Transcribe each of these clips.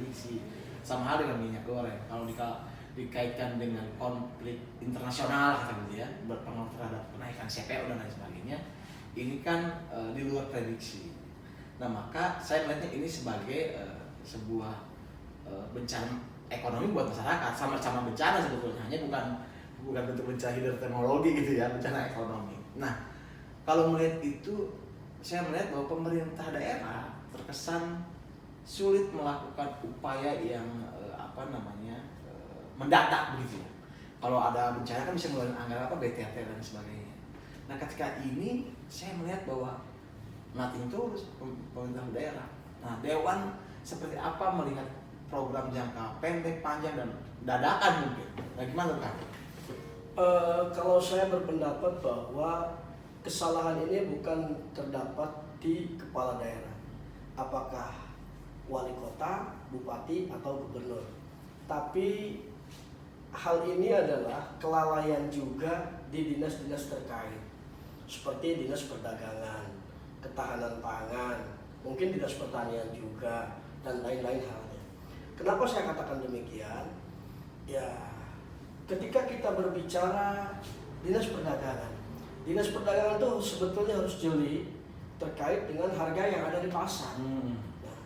prediksi. Sama hal dengan minyak goreng. Kalau dikaitkan dengan konflik internasional gitu ya, berpengaruh terhadap kenaikan CPO dan lain sebagainya, ini kan di luar prediksi. Nah, maka saya melihatnya ini sebagai sebuah bencana ekonomi buat masyarakat, sama-sama bencana sebetulnya, hanya bukan bentuk bencana hidroteknologi gitu ya, bencana ekonomi. Nah, kalau melihat itu, saya melihat bahwa pemerintah daerah terkesan sulit melakukan upaya yang mendadak begitu ya. Kalau ada bencana kan bisa ngeluarin anggaran BTT dan sebagainya. Nah, ketika ini saya melihat bahwa nothing tulus pemerintah daerah. Nah, Dewan seperti apa melihat program jangka pendek, panjang, dan dadakan mungkin? Nah, gimana Kak? Kalau saya berpendapat bahwa kesalahan ini bukan terdapat di kepala daerah, apakah wali kota, bupati, atau gubernur. Tapi hal ini adalah kelalaian juga di dinas-dinas terkait, seperti dinas perdagangan, ketahanan pangan, mungkin dinas pertanian juga, dan lain-lain halnya. Kenapa saya katakan demikian? Ya, ketika kita berbicara dinas perdagangan itu sebetulnya harus jeli terkait dengan harga yang ada di pasar. Nah,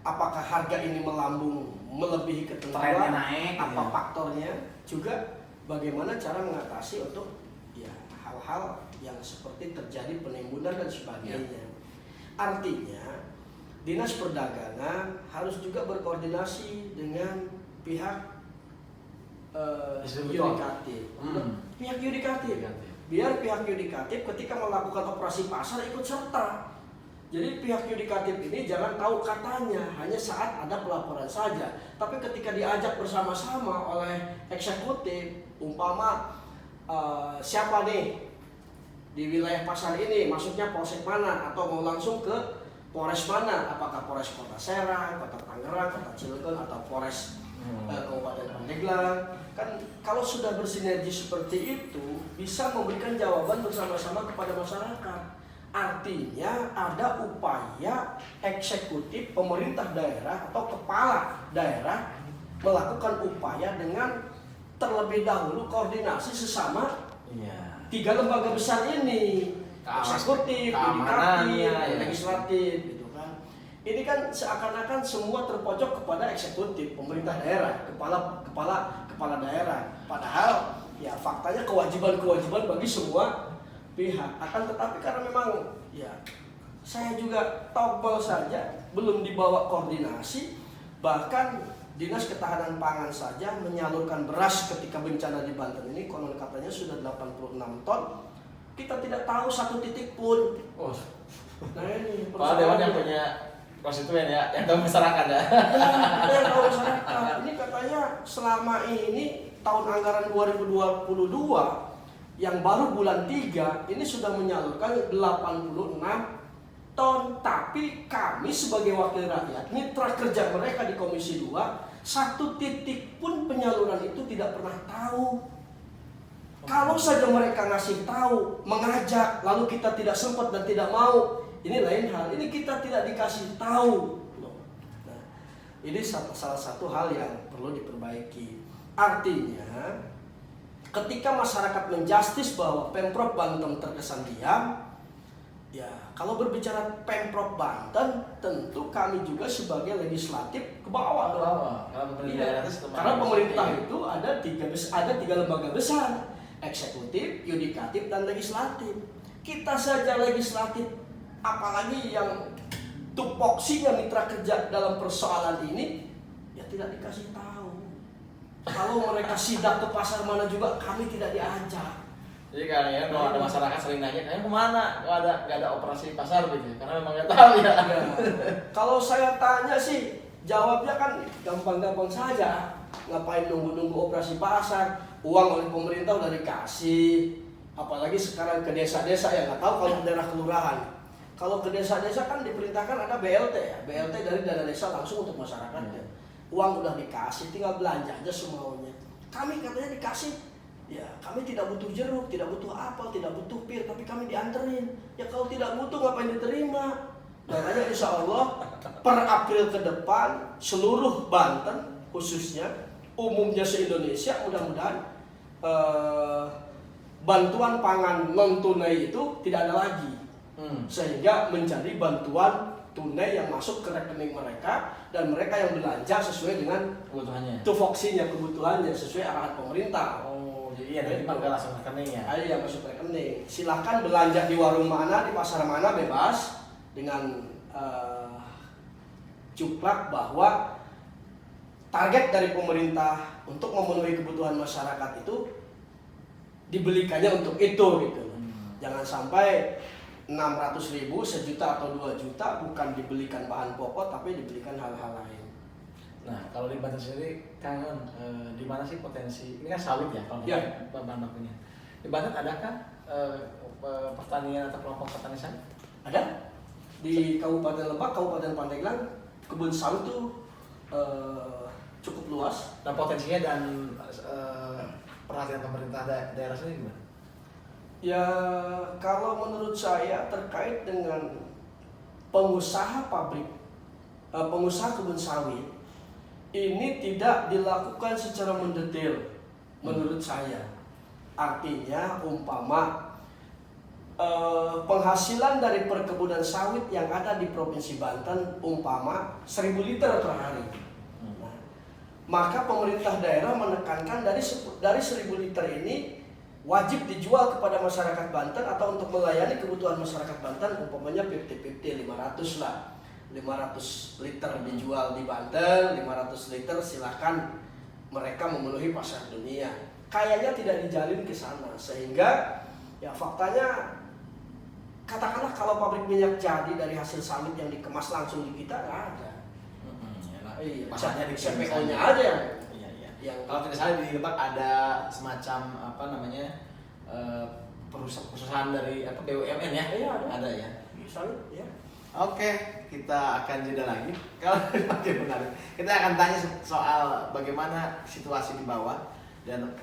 apakah harga ini melambung melebihi ketentuan, naik, apa faktornya, juga bagaimana cara mengatasi untuk ya hal-hal yang seperti terjadi penimbunan dan sebagainya. Artinya dinas perdagangan harus juga berkoordinasi dengan pihak yudikatif. Pihak yudikatif. Biar pihak yudikatif ketika melakukan operasi pasar ikut serta. Jadi pihak yudikatif ini jangan tahu katanya hanya saat ada pelaporan saja, tapi ketika diajak bersama-sama oleh eksekutif, umpama siapa nih di wilayah pasar ini, masuknya polsek mana, atau mau langsung ke Polres mana, apakah Polres Kota Serang, Kota Tangerang, Kota Cilegon, atau Polres Kabupaten Pandeglang. Kan kalau sudah bersinergi seperti itu bisa memberikan jawaban bersama-sama kepada masyarakat. Artinya ada upaya eksekutif pemerintah daerah atau kepala daerah melakukan upaya dengan terlebih dahulu koordinasi sesama tiga lembaga besar ini, eksekutif, yudikatif, legislatif, gitu kan. Ini kan seakan-akan semua terpojok kepada eksekutif pemerintah daerah, kepala daerah. Padahal ya faktanya kewajiban bagi semua pihak. Akan tetapi karena memang ya saya juga tobel saja belum dibawa koordinasi, bahkan Dinas Ketahanan Pangan saja menyalurkan beras ketika bencana di Banten ini konon katanya sudah 86 ton. Kita tidak tahu satu titik pun. Nah ini Pak Dewan yang punya konstituen ya, yang tahu masyarakat ya. Kita yang tahu masyarakat. Ini katanya selama ini tahun anggaran 2022 yang baru bulan 3 ini sudah menyalurkan 86 ton, tapi kami sebagai wakil rakyat, mitra kerja mereka di Komisi 2, satu titik pun penyaluran itu tidak pernah tahu. Kalau saja mereka ngasih tahu, mengajak, lalu kita tidak sempat dan tidak mau, ini lain hal. Ini kita tidak dikasih tahu. Nah, ini salah satu hal yang perlu diperbaiki. Artinya ketika masyarakat menjustis bahwa Pemprov Banten terkesan diam, ya kalau berbicara Pemprov Banten, tentu kami juga sebagai legislatif ke bawah. Karena pemerintah itu ada tiga lembaga besar, eksekutif, yudikatif, dan legislatif. Kita saja legislatif, apalagi yang tupoksinya mitra kerja dalam persoalan ini, ya tidak dikasih tahu. Kalau mereka sidak ke pasar mana juga kami tidak diajak. Jadi kalian kalau ada masyarakat sering nanya, kalian kemana? Nggak ada operasi pasar gitu, karena memang nggak tahu ya. Kalau saya tanya sih, jawabnya kan gampang-gampang saja. Ngapain nunggu-nunggu operasi pasar? Uang oleh pemerintah udah dikasih. Apalagi sekarang ke desa-desa ya, nggak tahu kalau daerah kelurahan. Kalau ke desa-desa kan diperintahkan ada BLT ya, BLT dari dana desa langsung untuk masyarakat. Uang udah dikasih, tinggal belanja aja semaunya. Kami katanya dikasih, ya kami tidak butuh jeruk, tidak butuh apel, tidak butuh pir, tapi kami dianterin. Ya kalau tidak butuh ngapain diterima? Makanya insya Allah per April ke depan seluruh Banten khususnya umumnya se-Indonesia mudah-mudahan bantuan pangan non tunai itu tidak ada lagi, sehingga menjadi bantuan tunai yang masuk ke rekening mereka dan mereka yang belanja sesuai dengan kebutuhannya. tupoksinya, kebutuhannya sesuai arahan pemerintah. Oh, jadi ya nanti pakai langsung rekening ya. Ada yang masuk rekening. Silahkan belanja di warung mana, di pasar mana bebas dengan cuplak bahwa target dari pemerintah untuk memenuhi kebutuhan masyarakat itu dibelikannya untuk itu gitu. Jangan sampai 600.000, 1 juta atau 2 juta bukan dibelikan bahan pokok tapi dibelikan hal-hal lain. Nah, kalau di Banten sendiri, Kang Yon, di mana sih potensi? Ini kan sawit ya, kalau bahan bakunya. Di Banten adakah pertanian atau kelompok petani sawit? Ada di Kabupaten Lebak, Kabupaten Pandeglang, kebun sawit tuh cukup luas. Nah, potensinya dan perhatian pemerintah daerah sendiri gimana? Ya, kalau menurut saya terkait dengan pengusaha pabrik, pengusaha kebun sawit, ini tidak dilakukan secara mendetail menurut saya. Artinya umpama penghasilan dari perkebunan sawit yang ada di Provinsi Banten umpama 1.000 liter per hari. Nah, maka pemerintah daerah menekankan dari 1.000 liter ini wajib dijual kepada masyarakat Banten atau untuk melayani kebutuhan masyarakat Banten umpamanya 50-50, 500 lah. 500 liter dijual di Banten, 500 liter silahkan mereka memenuhi pasar dunia. Kayaknya tidak dijalin ke sana, sehingga ya faktanya katakanlah kalau pabrik minyak jadi dari hasil sawit yang dikemas langsung di kita nggak ada. Iya, pasarnya di CPO-nya aja. Iya. Yang kalau tidak salah di Lebak ada semacam apa namanya perusahaan dari apa BUMN ya? Iya, ada ya. Sawit ya. Oke, kita akan jeda lagi. Kalau makin menarik, kita akan tanya soal bagaimana situasi di bawah dan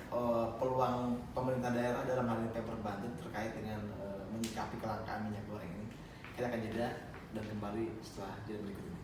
peluang pemerintah daerah dalam hal ini Pemprov Banten terkait dengan menyikapi kelangkaan minyak goreng ini. Kita akan jeda dan kembali setelah jeda berikut ini.